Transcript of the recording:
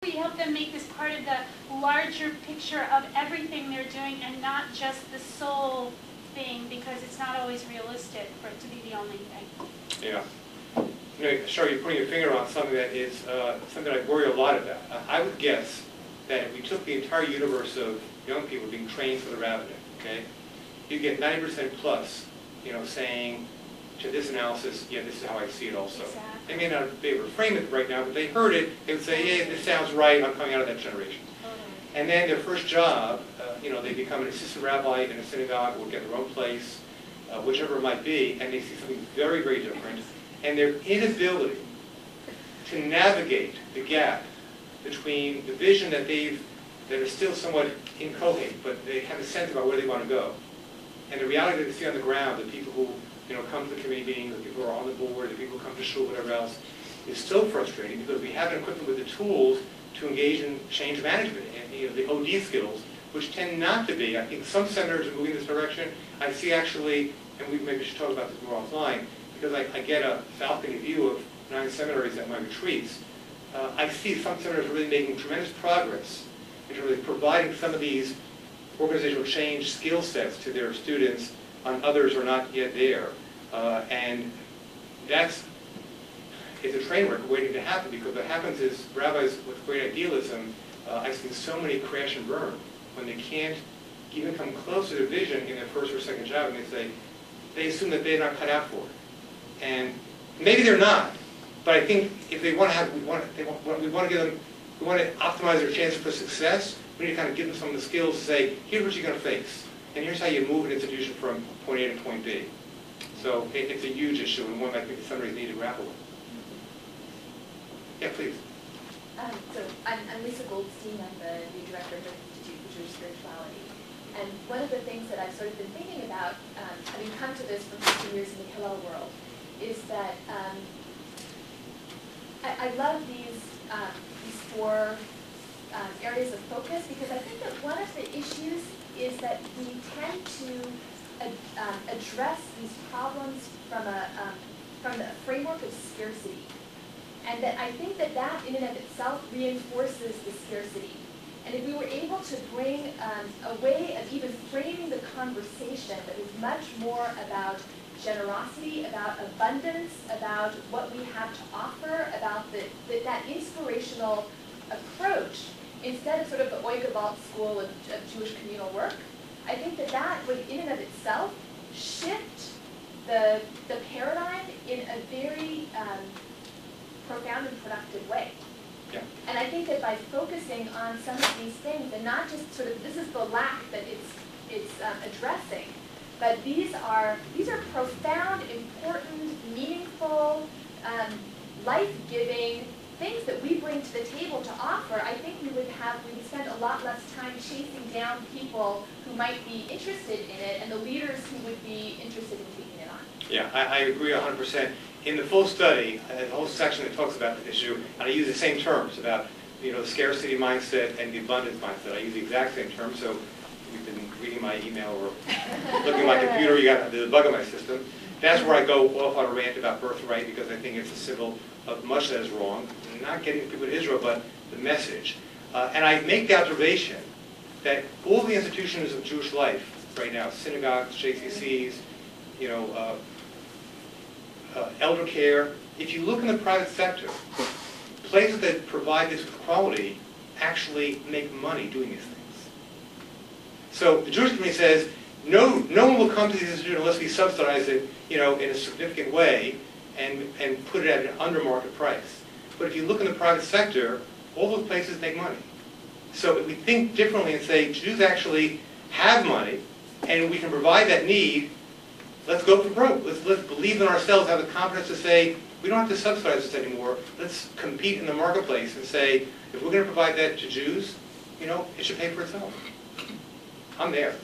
We help them make this part of the larger picture of everything they're doing and not just the sole thing, because it's not always realistic for it to be the only thing. Yeah. You know, Cheryl, you're putting your finger on something that is something I worry a lot about. I would guess that if we took the entire universe of young people being trained for the rabbit, okay, you get 90% plus, you know, saying to this analysis, yeah, this is how I see it also. Exactly. They may not be able to frame it right now, but they heard it, they would say, yeah, this sounds right, I'm coming out of that generation. Totally. And then their first job, you know, they become an assistant rabbi in a synagogue or get their own place, whichever it might be, and they see something very, very different. And their inability to navigate the gap between the vision that that is still somewhat inchoate, but they have a sense about where they want to go, and the reality that they see on the ground, the people who, you know, come to the committee meetings, the people who are on the board, the people who come to shul, whatever else, is so frustrating because we haven't equipped them with the tools to engage in change management and, you know, the OD skills, which tend not to be. I think some senators are moving in this direction. I see actually, and we maybe should talk about this more offline, because I get a balcony view of 9 seminaries at my retreats. I see some senators really making tremendous progress in terms of providing some of these organizational change skill sets to their students, on others are not yet there. And it's a train wreck waiting to happen, because what happens is rabbis with great idealism, I've seen so many crash and burn when they can't even come close to their vision in their first or second job, and they assume that they're not cut out for it. And maybe they're not, but I think if they want to have, we want to optimize their chances for success. We need to kind of give them some of the skills to say, here's what you're going to face, and here's how you move an institution from point A to point B. So it's a huge issue, and one I think somebody need to grapple with. Yeah, please. So I'm Lisa Goldstein. I'm the new director of the Institute for Jewish Spirituality. And one of the things that I've sort of been thinking about, having come to this from 15 years in the Hillel world, is that I love these 4 areas of focus, because I think that one of the issues is that we tend to address these problems from the framework of scarcity. And that I think that in and of itself reinforces the scarcity. And if we were able to bring a way of even framing the conversation that is much more about generosity, about abundance, about what we have to offer, about that inspirational approach, instead of sort of the Oigevalt school of Jewish communal work, I think that would in and of itself shift the paradigm in a very profound and productive way. Yeah. And I think that by focusing on some of these things, and not just sort of, this is the lack that it's addressing, but these are profound, important, meaningful, life-giving things that we bring to the table to offer. I think we would spend a lot less time chasing down people who might be interested in it, and the leaders who would be interested in taking it on. Yeah, I agree 100%. In the full study, there's a whole section that talks about this issue, and I use the same terms about, you know, the scarcity mindset and the abundance mindset. I use the exact same terms, so if you've been reading my email or looking at my computer, you got the bug in my system. That's where I go off on a rant about birthright, because I think it's a symbol of much that is wrong, not getting people to Israel, but the message. And I make the observation that all the institutions of Jewish life right now, synagogues, JCCs, you know, elder care, if you look in the private sector, places that provide this with quality actually make money doing these things. So the Jewish community says, no one will come to these institutions unless we subsidize it, you know, in a significant way and put it at an under market price. But if you look in the private sector, all those places make money. So if we think differently and say, Jews actually have money and we can provide that need, let's go for broke. Let's believe in ourselves, have the confidence to say, we don't have to subsidize this anymore. Let's compete in the marketplace and say, if we're going to provide that to Jews, you know, it should pay for itself. I'm there.